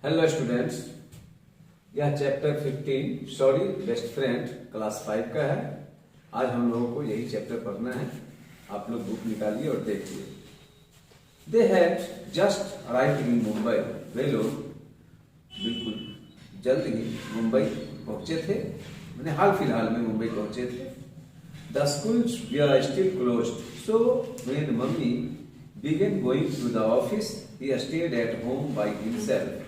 Hello students, यह chapter 15 sorry best friend class 5 का है। आज हम लोगों को यही चैप्टर पढ़ना है। आप लोग बुक निकालिए और देखिए। They had just arrived in Mumbai. वे लोग बिल्कुल जल्द ही मुंबई पहुंचे थे, मैंने हाल फिलहाल में मुंबई पहुंचे थे। The schools were still closed, so when mummy began going to the office, he stayed at home by himself.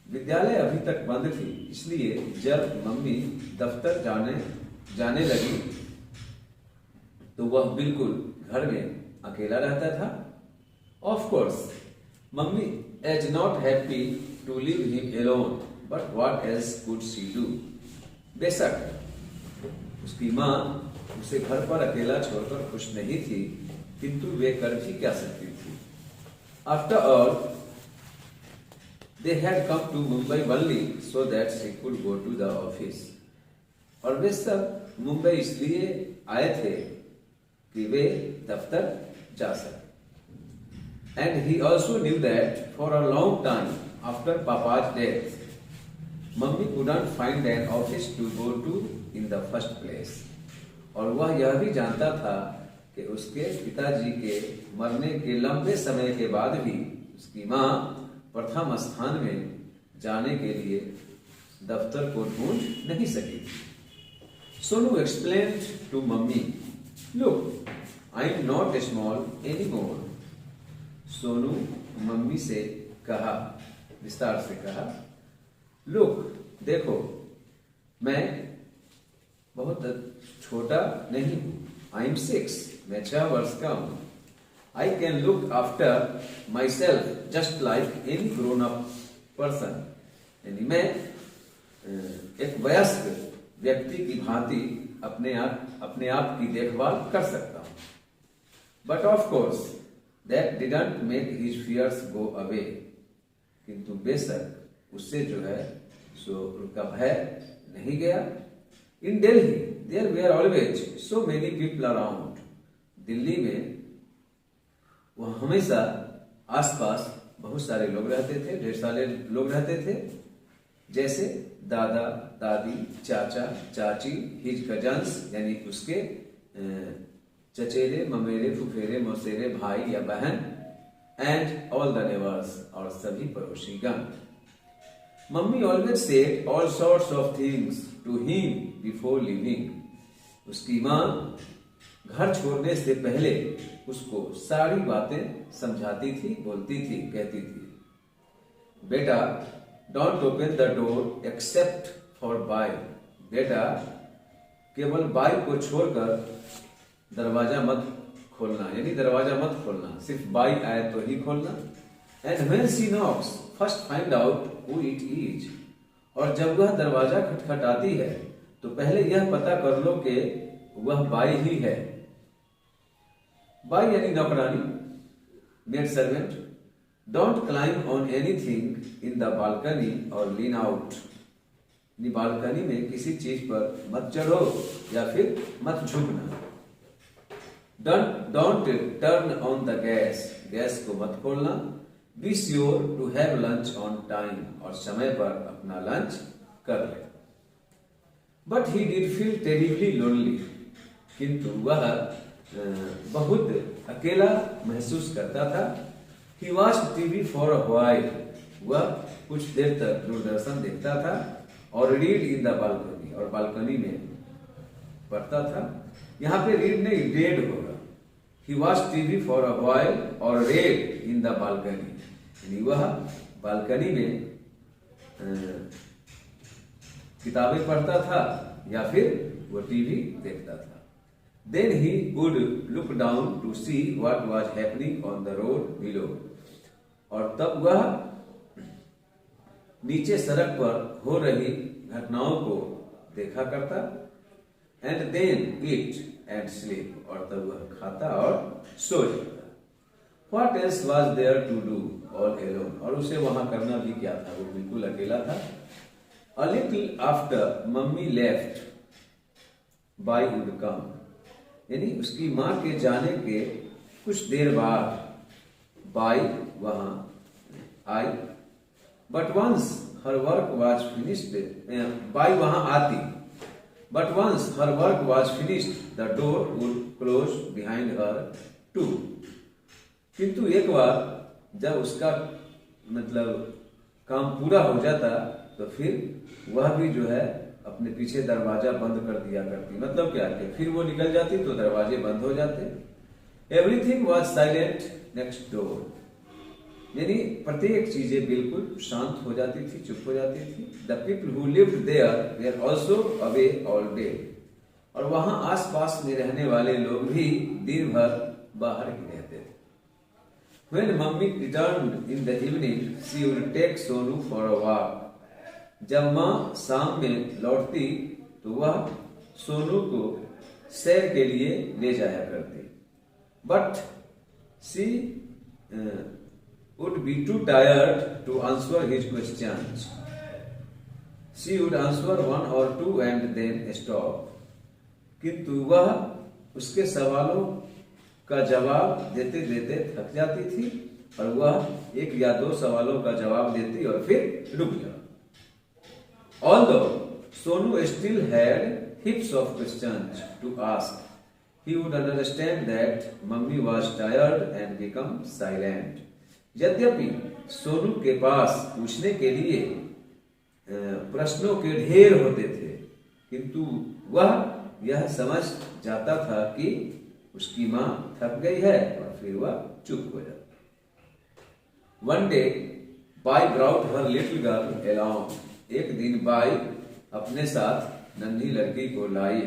विद्यालय अभी तक बंद थी, इसलिए जब मम्मी दफ्तर जाने लगी तो वह बिल्कुल घर में अकेला रहता था। Of course mummy is not happy to leave him alone, but what else could she do? बेशक उसकी माँ उसे घर पर अकेला छोड़कर खुश नहीं थी, किंतु वे कर भी क्या सकती थी। After all they had come to Mumbai only so that she could go to the office. और वे सब मुंबई इसलिए आए थे कि वे दफ्तर जा सके। And he also knew that for a long time after papa's death mummy couldn't find an office to go to in the first place. और वह यह भी जानता था कि उसके पिताजी के मरने के लंबे समय के बाद भी उसकी माँ प्रथम स्थान में जाने के लिए दफ्तर को ढूंढ नहीं सकी। Sonu explained to mummy, look I am not small any more. Sonu mummy से कहा, विस्तार से कहा, लुक देखो मैं बहुत छोटा नहीं हूं। आई एम 6, मैं 6 वर्ष का हूं। I can look after my self just like any grown up person. यानी मैं एक वयस्क व्यक्ति की भांति अपने आप की देखभाल कर सकता हूं। But of course that didn't make his fears go away. किंतु बेशक उससे जो है सो उनका भय नहीं गया। In Delhi there were always so many people around. Delhi में वह हमेशा आसपास बहुत सारे लोग रहते थे, ढेर सारे लोग रहते थे, जैसे दादा दादी, चाचा चाची, हिज कजन्स यानी उसके चचेरे ममेरे फुफेरे मौसेरे भाई या बहन, एंड ऑल द नेबर्स और सभी पड़ोसीगण। Mummy always said all sorts of things to him before living. उसकी माँ घर छोड़ने से पहले उसको सारी बातें समझाती थी, बोलती थी, कहती थी। बेटा don't open the door except for Bai. बेटा केवल बाय को छोड़कर दरवाजा मत खोलना, यानी दरवाजा मत खोलना, सिर्फ बाय आए तो ही खोलना। And when she knocks first find out who it is. और जब वह दरवाजा खटखटाती है तो पहले यह पता कर लो कि वह बाई ही है। बाई यानी नौकरानी, maid servant. Don't climb on anything in the balcony और लीन आउट। बालकनी में किसी चीज पर मत चढ़ो या फिर मत झुकना। Don't turn on the gas. Gas को मत खोलना। Be sure to have lunch on time. और समय पर अपना लंच कर ले। But he did feel terribly lonely. किंतु वह बहुत अकेला महसूस करता था। He watched TV for a while. वह कुछ देर तक दूरदर्शन देखता था और रीड इन द बालकनी, और बालकनी में पढ़ता था। यहाँ पे रीड नहीं, रेड होगा। ही watched TV for a while और रेड इन द बालकनी, यानी वह बालकनी में किताबें पढ़ता था या फिर वो टीवी देखता था। Then he would look down to see what was happening on the road below. और तब वह नीचे सड़क पर हो रही घटनाओं को देखा करता। And then eat and sleep. और तब वह खाता और सो जाता। What else was there to do all alone? और उसे वहां करना भी क्या था, वो बिल्कुल अकेला था। A little after mummy left, Bai would come. यानी उसकी माँ के जाने के कुछ देर बाद बाई वहां आई But once her work was finished, by वहां आती. But once her work was finished, the door would close behind her too. किंतु एक बार जब उसका मतलब काम पूरा हो जाता तो फिर वह भी जो है अपने पीछे दरवाजा बंद कर दिया करती. मतलब क्या कि फिर वो निकल जाती तो दरवाजे बंद हो जाते. Everything was silent next door. यानी प्रत्येक चीजें बिल्कुल शांत हो जाती थी, चुप हो जाती थी. The people who lived there were also away all day. और वहां आसपास में रहने वाले लोग भी दिन भर बाहर ही रहते थे. When mummy returned in the evening, she would take Sonu for a walk. जब माँ शाम में लौटती तो वह सोनू को सैर के लिए ले जाया करती. But she would be too tired to answer his questions. She would answer one or two and then stop. किंतु वह उसके सवालों का जवाब देते देते थक जाती थी और वह एक या दो सवालों का जवाब देती और फिर रुक जाती. Although Sonu still had heaps of questions to ask, he would understand that mummy was tired and become silent. यद्यपि सोनू के पास पूछने के लिए प्रश्नों के ढेर होते थे, किंतु वह यह समझ जाता था कि उसकी माँ थक गई है और फिर वह चुप हो जाता. One day, Bai brought her little girl along. एक दिन बाई अपने साथ नन्ही लड़की को लाई.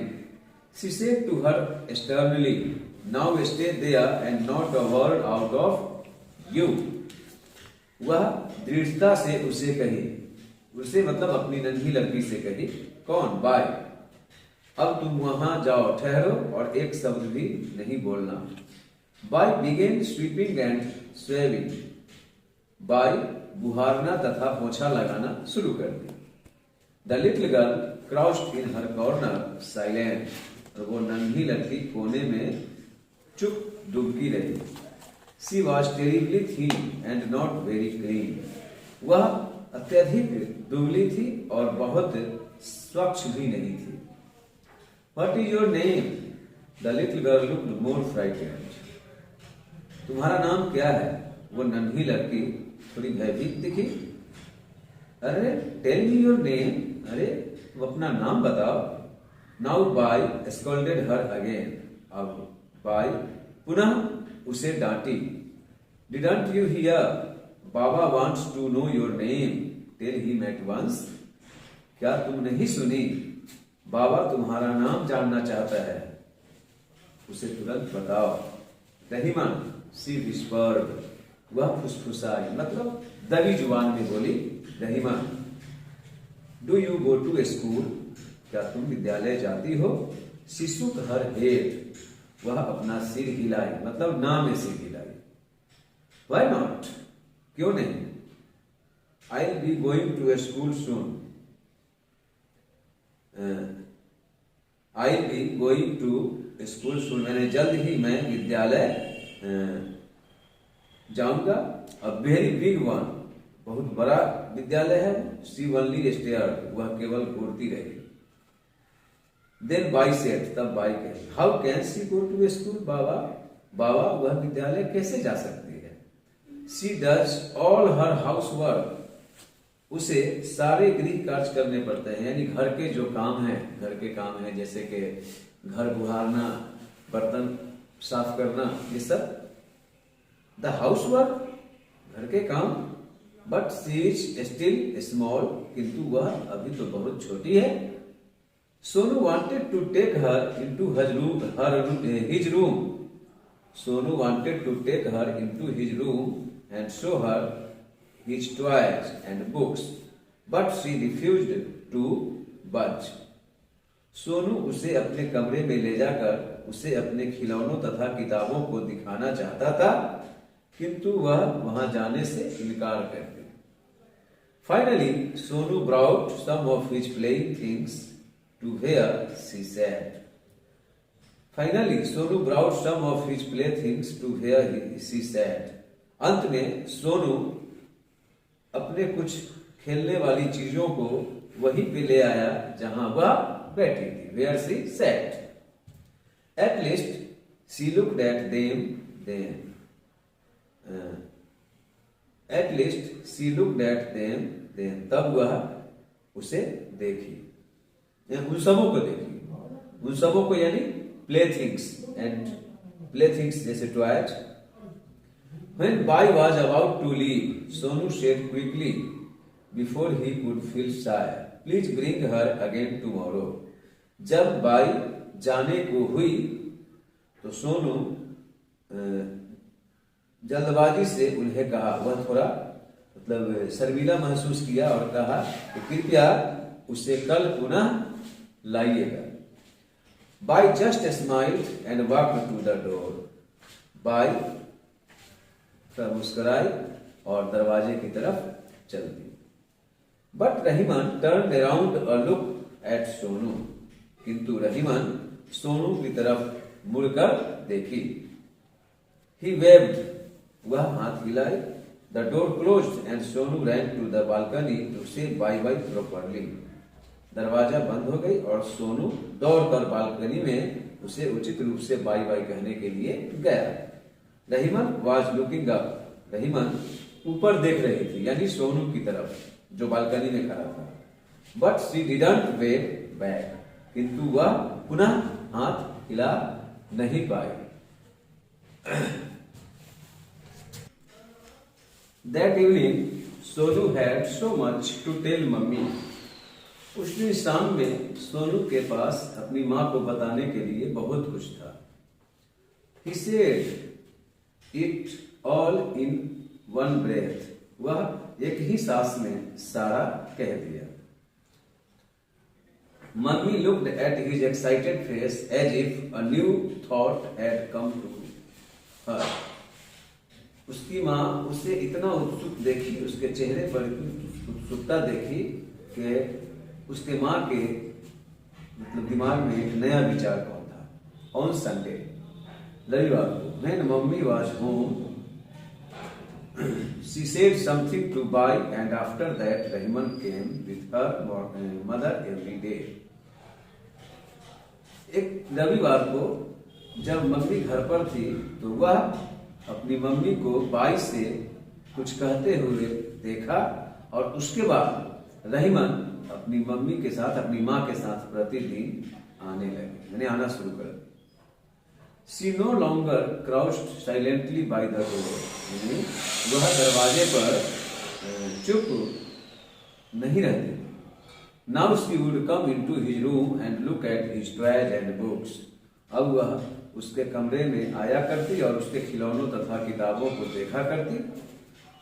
She said to her sternly, "Now stay there and not a word out of you." वह दृढ़ता से उसे कही, उसे मतलब अपनी नन्ही लड़की से कही. कौन? बाई. अब तुम वहां जाओ, ठहरो और एक शब्द भी नहीं बोलना. Bai began sweeping and sweeping. Bai बुहारना तथा पोछा लगाना शुरू कर दी. The little girl crouched in her corner silent. और वो नन्ही लड़की कोने में चुप दुबकी रही. She was terribly thin and not very clean. वह अत्यधिक दुबली थी और बहुत स्वच्छ भी नहीं थी. What is your name? The little girl looked more frightened. तुम्हारा नाम क्या है? वो नन्ही लड़की थोड़ी भयभीत दिखी. अरे टेल मी योर नेम. अरे वो अपना नाम बताओ. Now Bai scolded her again. अब बाई पुनः उसे डांटी. Didn't you hear? Baba wants to know your name. Tell him at once. क्या तुम नहीं सुनी? बाबा तुम्हारा नाम जानना चाहता है, उसे तुरंत बताओ. Rahima, she whispered. वह फुसफुसाई, मतलब दबी जुबान में बोली. Rahima, do you go to school? क्या तुम विद्यालय जाती हो? शिशु हर हेड. वह अपना सिर हिलाई, मतलब ना में सिर हिलाई. Why not? क्यों नहीं? I will be going to school soon. I will be going to school soon. मैंने जल्द ही मैं विद्यालय जाऊंगा. A very big one. बहुत बड़ा विद्यालय है. She only stared. वह केवल घूरती रही. Then Bai said. तब बाई कही, how can she go to school? Baba, Baba वह विद्यालय कैसे जा सकती है? She does all her housework. उसे सारे गृह कार्य करने पड़ते हैं, यानी घर के जो काम हैं, घर के काम हैं जैसे कि घर बुहारना, बर्तन साफ करना, ये सब द हाउस वर्क, घर के काम. But she is still small. किंतु वह अभी तो बहुत छोटी है. Sonu wanted to take her into his room. Sonu wanted to take her into his room and show her his toys and books, but she refused to budge. Sonu उसे अपने कमरे में ले जाकर उसे अपने खिलौनों तथा किताबों को दिखाना चाहता था, किंतु वह वहां जाने से इनकार कर दी. Finally, Sonu brought some of his playing things to where she sat. Finally, Sonu brought some of his playthings to where she sat. अंत में सोनू अपने कुछ खेलने वाली चीजों को वहीं पे ले आया जहां वह बैठी थी, where she sat. At least she looked at them then. At least she looked at them then. तब वह उसे देखी, उन सबों को देखी, उन सबों को यानी playthings and playthings जैसे toys. When Bai was about to leave, Sonu said quickly before he could feel shy, "Please bring her again tomorrow." जब बाई जाने को हुई तो सोनू जल्दबाजी से उन्हें कहा, वह थोड़ा मतलब शर्मिला महसूस किया और कहा कि कृपया उसे कल पुनः लाइएगा। Bai just smiled and walked to the door. Bai मुस्कुराई और दरवाजे की तरफ चल दी। But Rahiman turn around a look at Sonu, किंतु रहीमन सोनू की तरफ मुड़कर देखी। ही वेव्ड, वह हाथ हिलाई। The door closed and Sonu ran to the balcony to say bye bye properly. दरवाजा बंद हो गई और सोनू दौड़कर बालकनी में उसे उचित रूप से बाय बाय कहने के लिए गया। Rahiman was looking up, Rahiman ऊपर देख रही थी यानी सोनू की तरफ जो बालकनी में खड़ा था। But she didn't wave back, किंतु वह पुनः हाथ हिला नहीं पाई। That evening Sonu had so much to tell mummy. उस दिन शाम में सोनू के पास अपनी मां को बताने के लिए बहुत कुछ था। He said it all in one breath. वह एक ही सांस में सारा कह दिया। Mummy looked at his excited face as if a new thought had come to her. उसकी माँ उसे इतना उत्सुक देखी, उसके चेहरे पर उत्सुकता देखी कि उसके माँ के मतलब दिमाग में एक नया विचार कौन था। ऑन संडे, रविवार को, when mummy was home, she said something to Bai, and after that Rahman came with her mother every day. एक रविवार को जब मम्मी घर पर थी तो वह अपनी मम्मी को बाई से कुछ कहते हुए देखा और उसके बाद रहीमन अपनी मम्मी के साथ, अपनी माँ के साथ प्रतिदिन आने लगे, मैंने आना शुरू कर दिया। She no longer crouched silently by the door. वह दरवाजे पर चुप नहीं रहती। Now she would come into his room and look at his toys and books. अब वह उसके कमरे में आया करती और उसके खिलौनों तथा किताबों को देखा करती।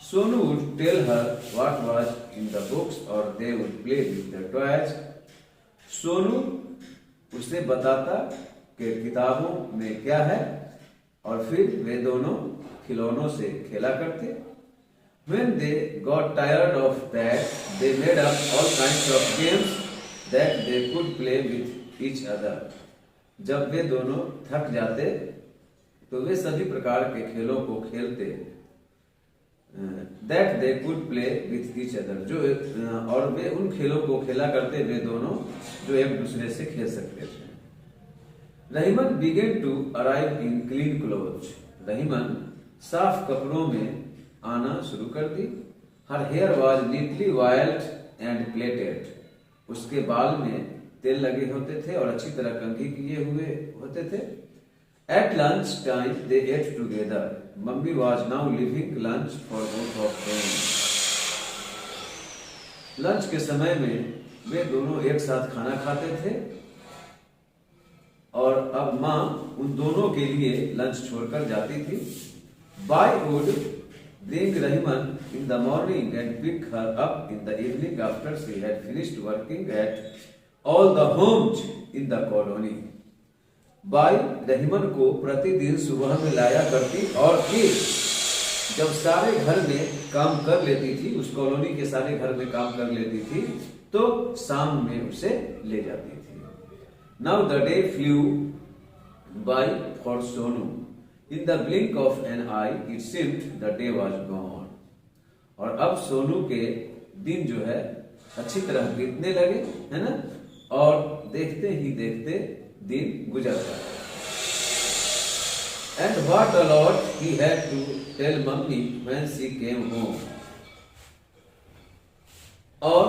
Sonu would tell her what was in the books or they would play with the toys. Sonu उसे बताता कि किताबों में क्या है और फिर वे दोनों खिलौनों से खेला करते। When they got tired of that, they made up all kinds of games that they could play with each other. जब वे दोनों थक जाते तो वे सभी प्रकार के खेलों को खेलते। That they could play with each other, जो और वे उन खेलों को खेला करते वे दोनों जो एक दूसरे से खेल सकते थे। Rahiman began to arrive in clean clothes. Rahiman साफ कपड़ों में आना शुरू कर दी। Her hair was neatly oiled and plaited. उसके बाल में तेल लगे होते थे और अच्छी तरह कंघी किए हुए होते थे। At lunch time they ate together. Mummy was now leaving lunch for both of them. Lunch के समय में वे दोनों एक साथ खाना खाते थे और अब माँ उन दोनों के लिए लंच छोड़कर जाती थी। Bai would bring Rahman in the morning and pick her up in the evening after she had finished working at all the homes in the colony. By Rahiman को प्रतिदिन सुबह में लाया करती और फिर जब सारे घर में काम कर लेती थी, उस कॉलोनी के सारे घर में काम कर लेती थी, तो शाम में उसे ले जाती थी। Now the day flew by for Sonu. In the blink of an eye, it seemed the day was gone. और अब सोनू के दिन जो है अच्छी तरह बीतने लगे, है ना, और देखते ही देखते दिन गुजर गया। And what a lot he had to tell mummy when she came home. और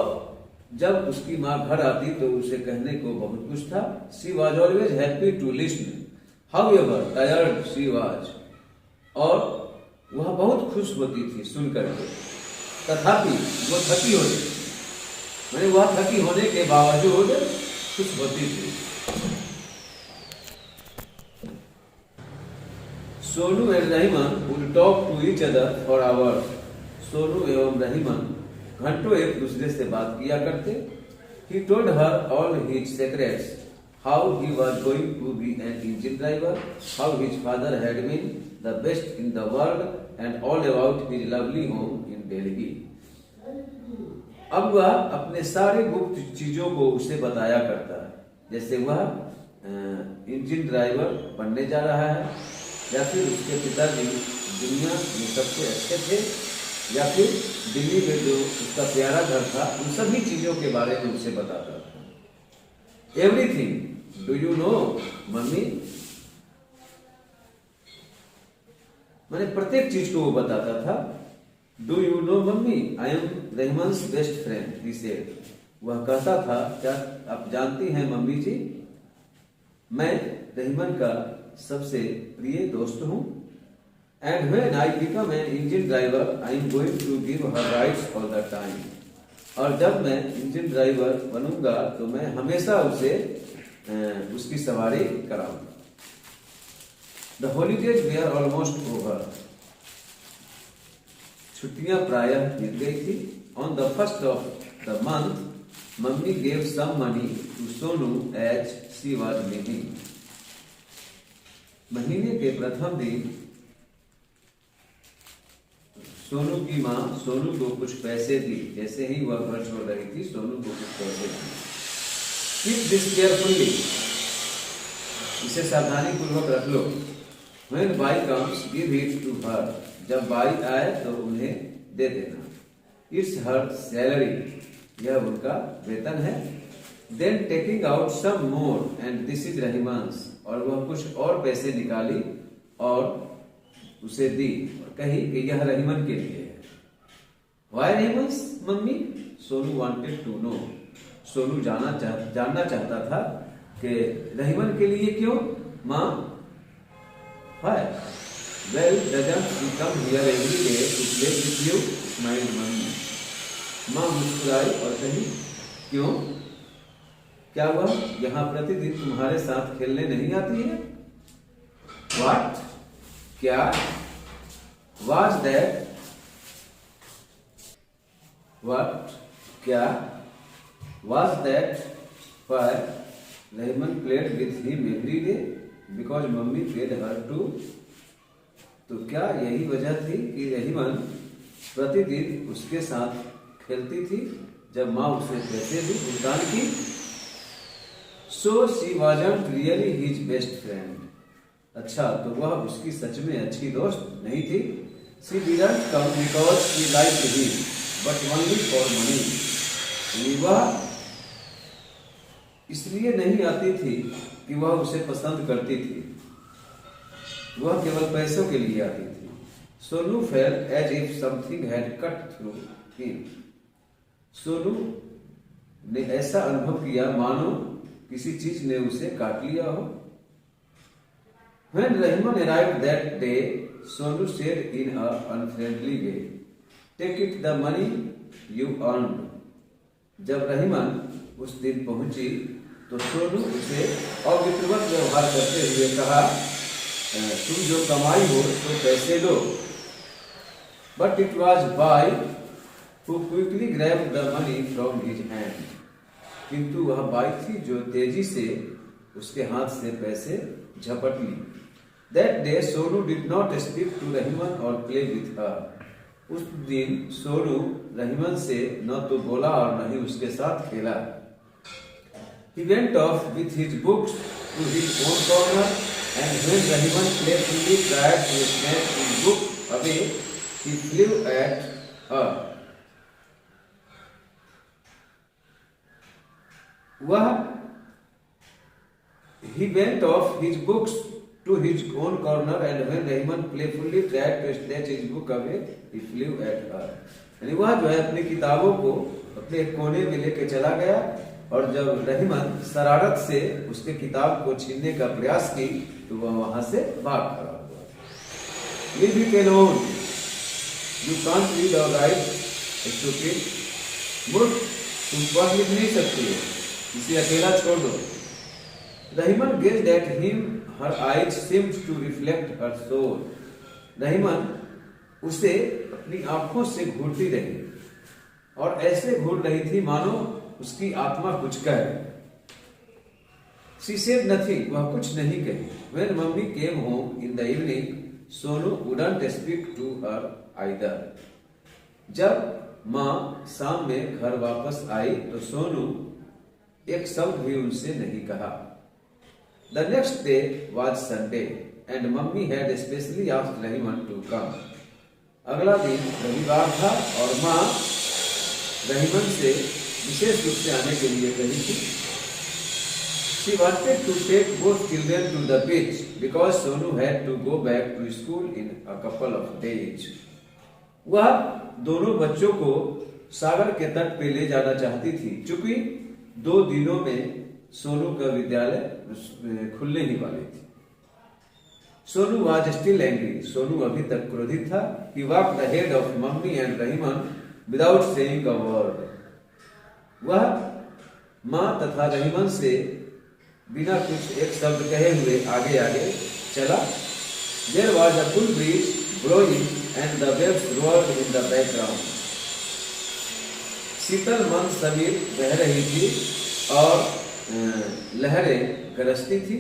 जब उसकी माँ घर आती तो उसे कहने को बहुत कुछ था। She was always happy to listen. However tired she was. और वह बहुत खुश होती थी सुनकर के, तथापि वो थकी होती थी, मैंने वह थकी होने के बावजूद खुश होती थी। Sonu and Rahiman would talk to each other for hours. Sonu एवं रहीमन घंटों एक दूसरे से बात किया करते। He told her all his secrets, how he was going to be an engine driver, how his father had been the best in the world, and all about his lovely home in Delhi. अब वह अपने सारे गुप्त चीजों को उसे बताया करता है, जैसे वह इंजन ड्राइवर बनने जा रहा है, या फिर उसके पिताजी दुनिया में सबसे अच्छे थे, या फिर दिल्ली में जो उसका प्यारा घर था, उन सभी चीजों के बारे में उसे बताता था। Everything do you know mummy, मैंने प्रत्येक चीज को वो बताता था। Do you know mummy I am Rahiman's best friend, he said. वह कहता था, क्या आप जानती हैं मम्मी जी, मैं रहीमन का सबसे प्रिय दोस्त हूं। And when I become an engine driver I am going to give her rides all the time. और जब मैं इंजन ड्राइवर बनूंगा तो मैं हमेशा उसे उसकी सवारी कराऊंगा। The holidays were almost over, छुट्टियां प्रायः बीत गई थी। On the first of the month mummy gave some money to Sonu as she was leaving. महीने के प्रथम दिन सोनू की माँ सोनू को कुछ पैसे दी। जैसे ही वह घर छोड़ रही थी, सोनू को कुछ पैसे दी। कीप दिस केयरफुली, इसे सावधानी पूर्वक रख लो। When buy comes, give it to her. जब बाई आए तो उन्हें दे देना। It's her salary, यह उनका वेतन है। Then taking out some more, and this is Rahman's, और वह कुछ और पैसे निकाली और उसे दी और कही कि यह रहीमन के लिए है। Why Rahman's mummy? Sonu wanted to know. Sonu जानना चाहता था कि रहीमन के लिए क्यों माँ? Why? Well, doesn't he come here every day to play with you? Smiled mummy. माँ मुस्कुराई और कही, क्यों? क्या वह यहाँ प्रतिदिन तुम्हारे साथ खेलने नहीं आती है? What? क्या? Was that? What? क्या? Was that why Rahman played with him every day? Because mummy paid her to. तो क्या यही वजह थी कि रहीमन प्रतिदिन उसके साथ खेलती थी जब माँ उसे पैसे भी भुगतान की? So she wasn't really his best friend. अच्छा, तो वह उसकी सच में अच्छी दोस्त नहीं थी। She didn't come because she liked him, but only for money. वह इसलिए नहीं आती थी कि वह उसे पसंद करती थी, वह केवल पैसों के लिए आती थी। Sonu felt as if something had cut through him. Sonu ने ऐसा अनुभव किया मानो किसी चीज ने उसे काट लिया हो। When Rahman arrived that day, Sonu said in a unfriendly way, "Take it the money you earned." जब रहीमन उस दिन पहुंची तो सोनू उसे अवित्रवत व्यवहार करते हुए कहा, तुम जो कमाई हो तो पैसे लो। But it was Bai who quickly grabbed the money from his hand. किंतु वह बाई थी जो तेजी से उसके हाथ से पैसे झपट ली। That day Sonu did not speak to Rahman or play with her. उस दिन सोनू रहीमन से न तो बोला और न ही उसके साथ खेला। He went off with his books to his own corner, and when Rahman playfully tried to snatch his book away, he flew at वह he went off his books to his own corner, and when Rahman playfully tried to snatch his book away, he flew at her. यानी वह जो है अपनी किताबों को अपने कोने में लेके चला गया, और जब रहमान शरारत से उसके किताब को छीनने का प्रयास की तो वह वहां से भाग खड़ा हुआ। Leave it alone. You can't read or write. Stupid. मूर्ख, तुम पढ़ लिख नहीं सकती हो, इसे अकेला छोड़ दो। Rahman gazed at him. Her eyes seemed to reflect her soul. Rahman उसे अपनी आंखों से घूरती रही, और ऐसे घूर रही थी मानो उसकी आत्मा कुछ कहे। She said nothing. वह कुछ नहीं कही। When mummy came home in the evening, Sonu wouldn't speak to her either. जब माँ शाम में घर वापस आई तो सोनू एक शब्द भी उनसे नहीं कहा। The next day was Sunday, and mummy had especially asked Rahman to come. अगला दिन रविवार था और माँ रहमान से विशेष रूप से आने के लिए कही थी। She wanted to take both children to the beach because Sonu had to go back to school in a couple of days. वह दोनों बच्चों को सागर के तट पे ले जाना चाहती थी, चूंकि 2 दिनों में सोनू का विद्यालय खुलने ही वाली थी। Sonu was still angry. Sonu अभी तक क्रोधित था। He walked ahead of mummy and Rahman without saying a word. वह माँ तथा रहमान से बिना कुछ एक शब्द कहे हुए आगे आगे चला। There was a full breeze blowing and the waves roared in the background. शीतल मंद समीर बह रही थी और लहरें गरजती थी।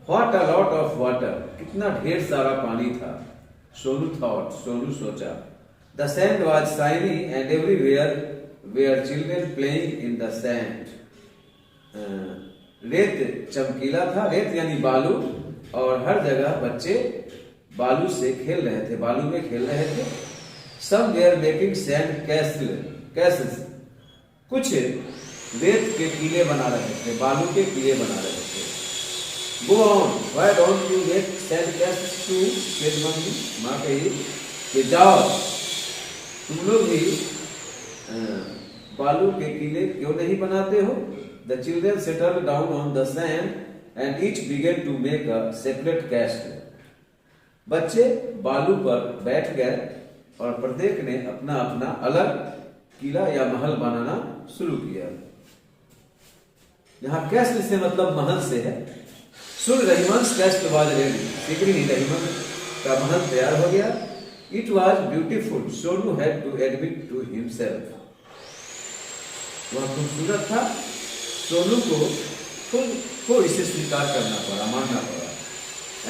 What a lot of water! कितना ढेर सारा पानी था। सोनू thought, सोनू सोचा। The sand was shiny and everywhere were children playing in the sand. रेत चमकीला था, रेत यानी बालू, और हर जगह बच्चे बालू से खेल रहे थे, बालू में खेल रहे थे। Some were making sand castles. कुछ रेत के किले बना रहे थे, बालू के किले बना रहे थे। Go on, why don't you make sand castles too? said mummy. माँ कही कि जाओ, तुम लोग भी बालू के किले क्यों नहीं बनाते हो? The children settled down on the sand and each began to make a separate castle. बच्चे बालू पर बैठ गए और प्रत्येक ने अपना अपना अलग किला या महल बनाना शुरू किया। यहाँ कैसल से मतलब महल से है। Soon Rahman's castle was ready. शीघ्र ही रहमान का महल तैयार हो गया। It was beautiful. Sonu had to admit to himself. वह खूबसूरत था। सोनू को खुद को इसे स्वीकार करना पड़ा, मानना पड़ा।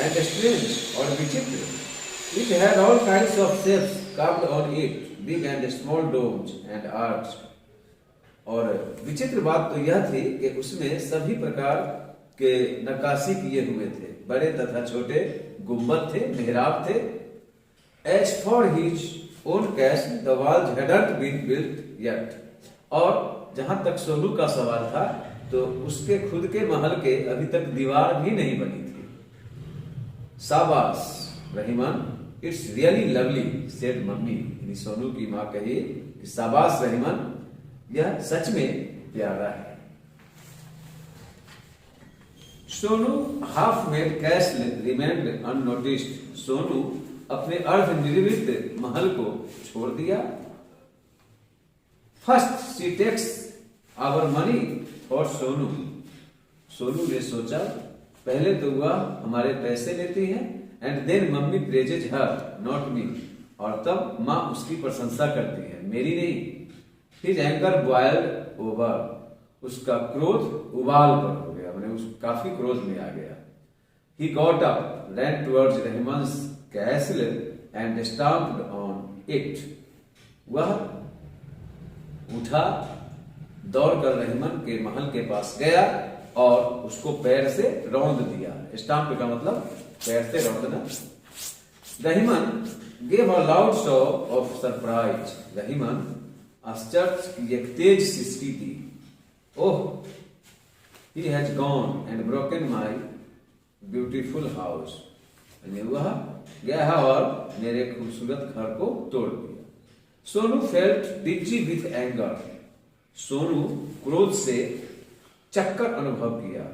And strange और विचित्र, it had all kinds of shapes carved on it, big and small domes and arches. और विचित्र बात तो यह थी कि उसमें सभी प्रकार के नक्काशी किए हुए थे, बड़े तथा छोटे गुंबद थे, मेहराब थे। As for his own castle, the walls hadn't been built yet. और जहां तक सोनू का सवाल था तो उसके खुद के महल के अभी तक दीवार भी नहीं बनी थी। शाबाश Rahman, it's really lovely said mummy. Sonu की माँ कही कि शाबाश रहमान, यह सच में प्यारा है। Sonu half made castle remained unnoticed. Sonu अपने अर्ध निर्मित महल को छोड़ दिया। First she takes our money for Sonu. Sonu ने सोचा पहले तो वह हमारे पैसे लेती है, and then mummy praises her not me, और तब माँ उसकी प्रशंसा करती है, मेरी नहीं। हिज एंगर बॉयल्ड ओवर, उसका क्रोध उबाल पर हो गया, मैंने उस काफी क्रोध में आ गया। He got up, ran towards Rahman's castle and stamped on it. वह उठा, दौड़कर रहमान के महल के पास गया और उसको पैर से रौंद दिया। स्टैम्प का मतलब पैर से रौंदना। Rahman gave a loud shout of surprise. Rahiman आश्चर्य की एक तेज सिसकी दी. Oh, he has gone and broken my beautiful house. यानी वह गया है और मेरे खूबसूरत घर को तोड़ दिया. Sonu felt dizzy with anger. Sonu क्रोध से चक्कर अनुभव किया.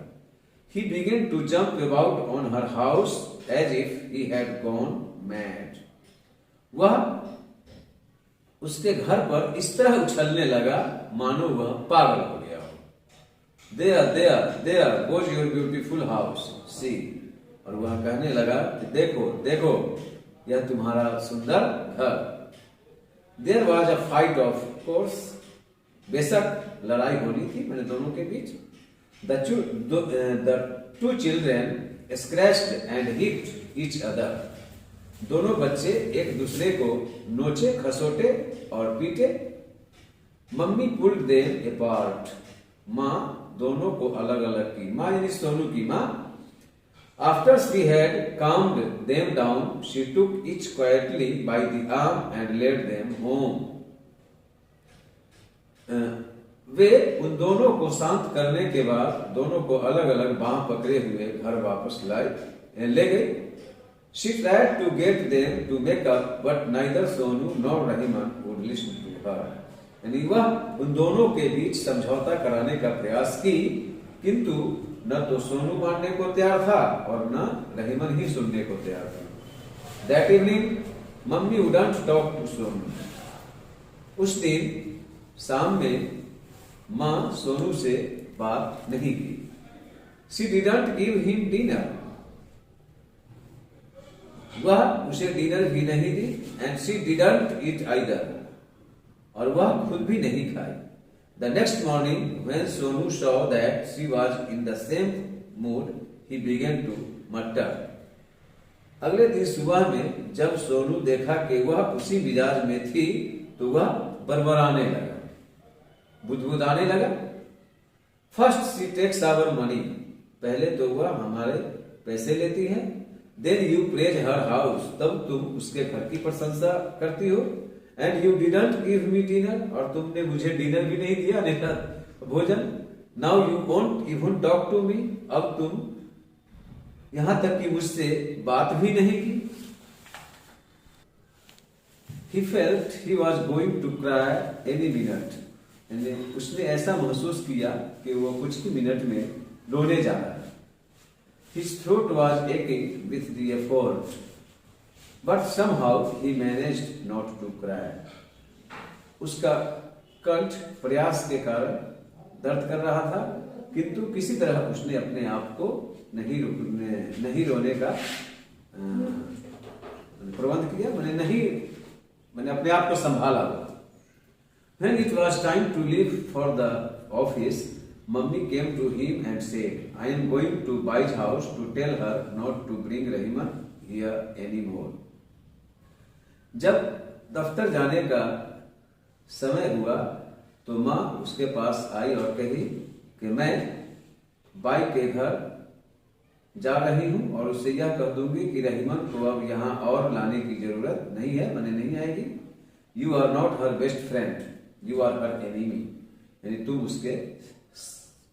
He began to jump about on her house as if he had gone mad. वह उसके घर पर इस तरह उछलने लगा मानो वह पागल हो गया हो. There goes your beautiful house. See. और वह कहने लगा कि देखो देखो यह तुम्हारा सुंदर घर. There was a fight of course. बेशक लड़ाई होनी थी मैंने दोनों के बीच. The two children scratched and hit each other. दोनों बच्चे एक दूसरे को नोचे खसोटे और पीटे. Mummy pulled them apart. माँ दोनों को अलग अलग की. माँ यानी सोनू की माँ. After she had calmed them down, she took each quietly by the arm and led them home. वे उन दोनों को शांत करने के बाद दोनों को अलग अलग बांह पकड़े हुए घर वापस ले गए. She tried to get them to make up, but neither Sonu nor Rahiman would listen to her. यानी वह उन दोनों के बीच समझौता कराने का प्रयास की, किंतु न तो सोनू मानने को तैयार था और न रहीमन ही सुनने को तैयार था. That evening, mummy wouldn't talk to Sonu. उस दिन शाम में माँ सोनू से बात नहीं की. She didn't give him dinner. वह उसे डिनर भी नहीं दी. And she didn't eat either. और वह खुद भी नहीं खाई. The next morning, when Sonu saw that she was in the same mood, he began to mutter. अगले दिन सुबह में जब सोनू देखा कि वह उसी मिजाज में थी, तो वह बरबराने लगा, बुदबुदाने लगा. First she takes our money. पहले तो वह हमारे पैसे लेती है. Then you praise her house. तब तुम उसके घर की प्रशंसा करती हो. And you didn't give me dinner. और तुमने मुझे डिनर भी नहीं दिया, नहीं भोजन. Now you won't even talk to me. अब तुम यहां तक कि मुझसे बात भी नहीं की. He felt he was going to cry any minute. उसने ऐसा महसूस किया कि वो कुछ ही मिनट में रोने जा रहा है. His throat was aching with the effort, but somehow he managed not to cry. उसका कंठ प्रयास के कारण दर्द कर रहा था, किंतु किसी तरह उसने अपने आप को नहीं रोने का प्रबंध किया. मैंने अपने आप को संभाला. When it was time to leave for the office, Mummy came to him and said, I am going to Bai's house to tell her not to bring Rahiman here anymore. जब दफ्तर जाने का समय हुआ तो माँ उसके पास आई और कही कि मैं बाई के घर जा रही हूँ और उससे यह कह दूंगी कि रहीमन को अब यहाँ और लाने की जरूरत नहीं है, मैंने नहीं आएगी. You are not her best friend, you are her enemy. यानी तुम उसके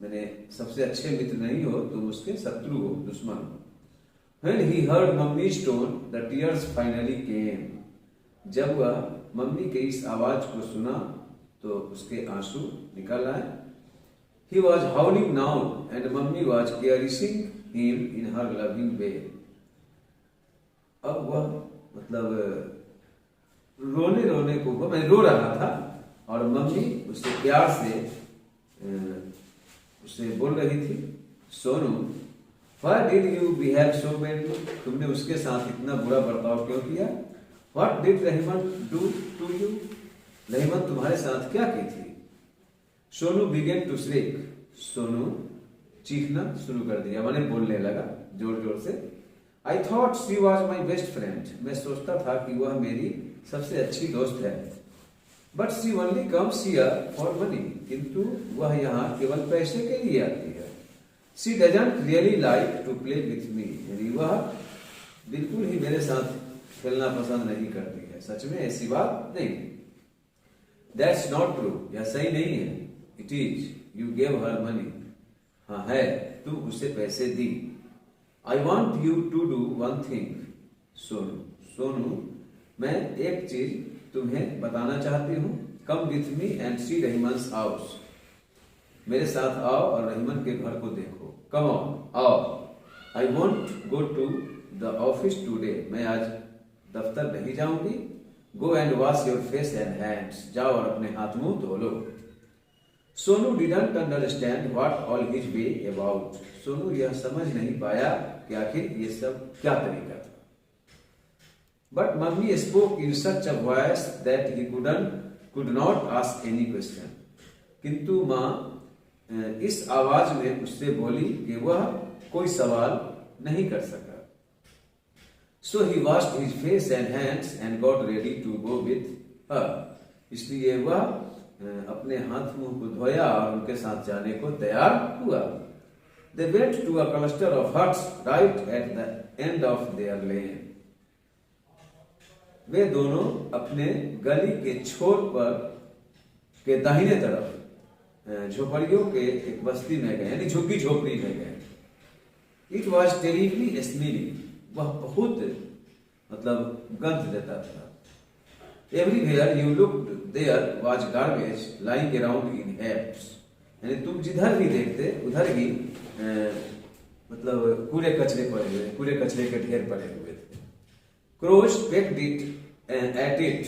मैंने सबसे अच्छे मित्र नहीं हो, तुम उसके शत्रु हो, दुश्मन हो. When he heard Mummy's tone, the tears finally came. जब वह मम्मी के इस आवाज को सुना तो उसके आंसू निकल आए. He was howling now and Mummy was caressing him in her loving way. अब वह मतलब रोने को मैं रो रहा था और मम्मी उससे प्यार से उससे बोल रही थी, Sonu, why did you behave so badly? तुमने उसके साथ इतना बुरा बर्ताव क्यों किया? What did Rahiman do to you? Rahiman तुम्हारे साथ क्या की थी? Sonu began to shriek. Sonu चीखना शुरू कर दिया, मैंने बोलने लगा जोर जोर से. I thought she was my best friend. मैं सोचता था कि वह मेरी सबसे अच्छी दोस्त है. But she only comes here for money. किंतु वह यहाँ केवल पैसे के लिए आती है. She doesn't really like to play with me. यानी वह बिल्कुल ही मेरे साथ खेलना पसंद नहीं करती है। सच में ऐसी बात नहीं। दैट्स नॉट ट्रू, यह सही नहीं है। It is, you gave her money, हाँ है, तुम उसे पैसे दी। I want you to do one thing Sonu, Sonu मैं एक चीज तुम्हें बताना चाहती हूँ। Come with me and see Rahiman's house, मेरे साथ आओ और रहीमन के घर को देखो। कम ऑन, आओ। I won't go to the office today, मैं आज दफ्तर नहीं जाऊंगी। Go and wash your face and hands, जाओ और अपने हाथ मुंह धो लो। Sonu didn't understand what all this was about, Sonu यह समझ नहीं पाया कि आखिर ये सब क्या तरीका था। But mummy spoke in such a voice that he could not ask any question, किंतु माँ इस आवाज में उससे बोली कि वह कोई सवाल नहीं कर सका। So he washed his face and hands and got ready to go with her, इसलिए वह अपने हाथ मुंह को धोया और उनके साथ जाने को तैयार हुआ। They went to a cluster of huts right at the end of their lane. वे दोनों अपने गली के छोर पर के दाहिने तरफ झोपड़ियों के एक बस्ती में गए, यानी झुग्गी झोपड़ी में गए। इट वॉज टेरिबली स्मेलिंग, वह बहुत मतलब गंध देता था। Everywhere you looked there was garbage lying around in heaps, यानी तुम जिधर भी देखते उधर ही मतलब कूड़े कचरे पड़े हुए, कूड़े कचरे के ढेर पड़े हुए थे। Crows pecked it at it,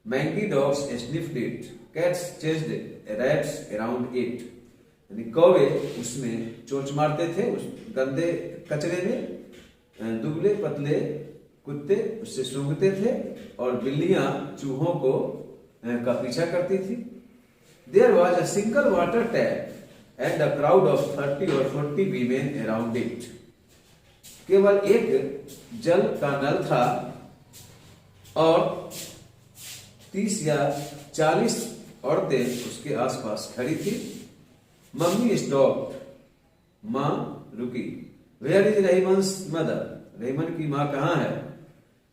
mangy dogs sniffed it, cats chased rats around it, यानी कौवे उसमें चोंच मारते थे उस गंदे कचरे में, दुबले पतले कुत्ते उससे सूंघते थे और बिल्लियां चूहों को का पीछा करती थी। There was a single water tap and a crowd of 30 or 40 women around it, केवल एक जल का नल था और 30 या 40 औरतें उसके आसपास खड़ी थी। मम्मी स्टॉप्ड, माँ रुकी। Where is Rahiman's mother, Rahiman की माँ कहाँ है?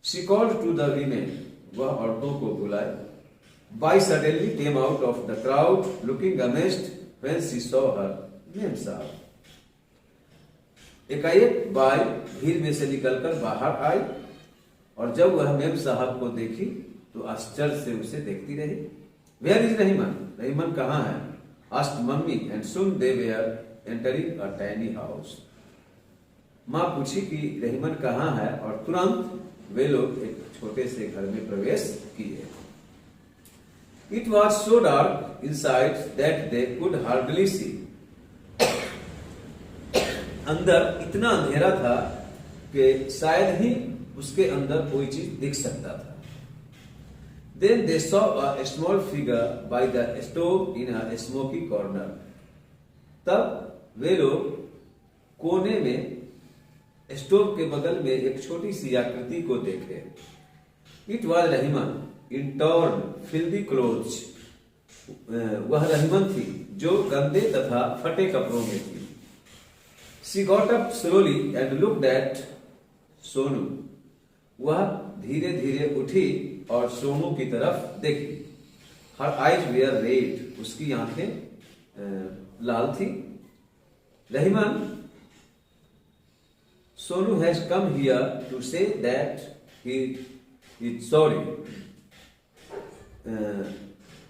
She called to the women, वह औरतों को बुलाए। Bai suddenly came out of the crowd looking amazed when she saw her mem sahib, एकाएक बाई भीड़ में से निकलकर बाहर आई और जब वह मेम साहब को देखी तो आश्चर्य से उसे देखती रही। वेयर इज रहीमन, रहीमन कहाँ है? Asked mummy and soon they were entering a tiny house, माँ पूछी कि रहीमन कहाँ है और तुरंत वे लोग एक छोटे से घर में प्रवेश किए। It was so dark inside that they could hardly see, अंदर इतना अंधेरा था कि शायद ही उसके अंदर कोई चीज दिख सकता था। Then they saw a small figure by the stove in a smoky corner. तब वे लोग कोने में स्टोव के बगल में एक छोटी सी आकृति को देखे। It was Rahiman in torn, filthy clothes. वह रहीमन थी जो गंदे तथा फटे कपड़ों में थी। She got up slowly and looked at Sonu, वह धीरे धीरे उठी और सोनू की तरफ देखी। हर आइज वेयर रेड, उसकी आंखें लाल थी। Rahiman, Sonu has come here to say that he is sorry,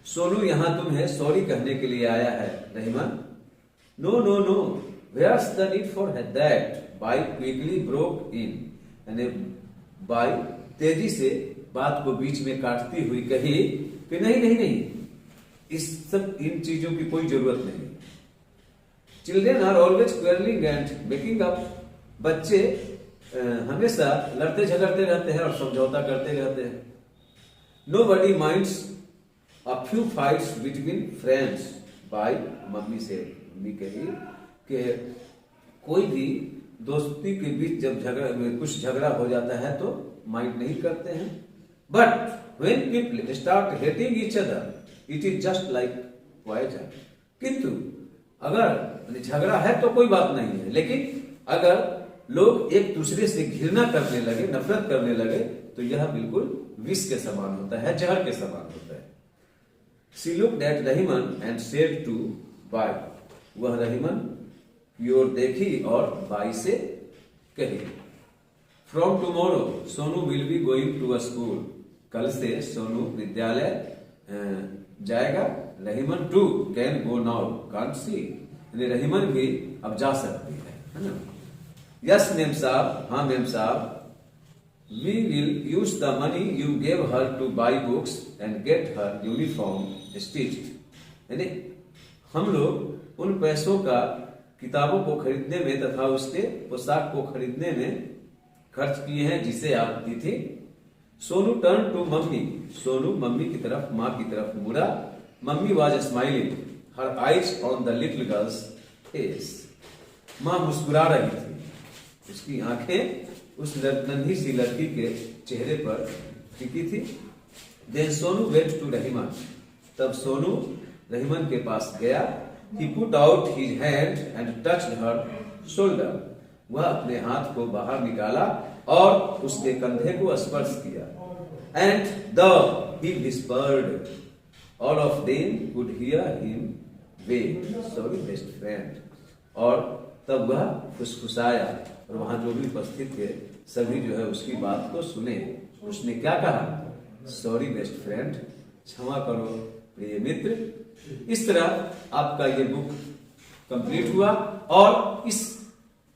Sonu यहां तुम्हें सॉरी कहने के लिए आया है। Rahiman, no no no, where's the need for that, Bai quickly broke in, यानी बाई तेजी से बात को बीच में काटती हुई कही कि नहीं नहीं नहीं, इस सब इन चीजों की कोई जरूरत नहीं। Children are always quarrelling and making up, बच्चे हमेशा लड़ते झगड़ते रहते हैं और समझौता करते रहते हैं। Nobody minds a few fights between friends, बाई मम्मी से, मम्मी कही कि कोई भी दोस्ती के बीच जब कुछ झगड़ा हो जाता है तो माइंड नहीं करते हैं। But when people start hating each other it is just like poison, किंतु अगर झगड़ा है तो कोई बात नहीं है, लेकिन अगर लोग एक दूसरे से घृणा करने लगे, नफरत करने लगे, तो यह बिल्कुल विष के समान होता है, जहर के समान होता है। She looked at Rahiman and said to by, वह रहीमन की ओर देखी और बाई से कही, From tomorrow Sonu will be going to a school, कल से सोनू विद्यालय जाएगा। Rahiman too can go now can't see, यानी रहीमन भी अब जा सकती है ना। यस मेम साहब, हाँ मेम साहब। We will use the money you gave her to buy books and get her uniform stitched, यानी हम लोग उन पैसों का किताबों को खरीदने में तथा उसके पोशाक को खरीदने में खर्च किए हैं जिसे आप दी थी। Sonu turn to mummy, Sonu mummy की तरफ, माँ की तरफ मुड़ा। Mummy was smiling, her eyes on the little girl's face, माँ मुस्कुरा रही थी, उसकी आंखें उस नन्ही सी लड़की के चेहरे पर टिकी थी। Then Sonu went to Rahiman, तब सोनू रहीमन के पास गया। He put out his hand and touched her shoulder, वह अपने हाथ को बाहर निकाला और उसके कंधे को स्पर्श किया। And the he whispered, all of them could hear him way sorry best friend, और तब वह फुसफुसाया और वहां जो भी उपस्थित थे सभी जो है उसकी बात को सुने। उसने क्या कहा, सॉरी बेस्ट फ्रेंड, क्षमा करो प्रिय मित्र। इस तरह आपका ये बुक कंप्लीट हुआ और इस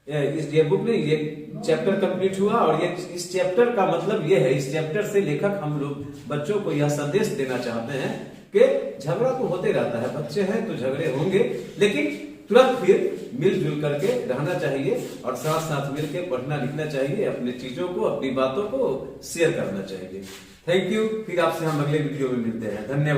ये बुक में ये चैप्टर कंप्लीट हुआ। और ये इस चैप्टर का मतलब ये है, इस चैप्टर से लेखक हम लोग बच्चों को यह संदेश देना चाहते हैं कि झगड़ा तो होते रहता है, बच्चे हैं तो झगड़े होंगे, लेकिन तुरंत फिर मिलजुल करके रहना चाहिए और साथ साथ मिलकर पढ़ना लिखना चाहिए, अपनी चीजों को, अपनी बातों को शेयर करना चाहिए। Thank you. फिर आपसे हम अगले वीडियो में मिलते हैं। धन्यवाद।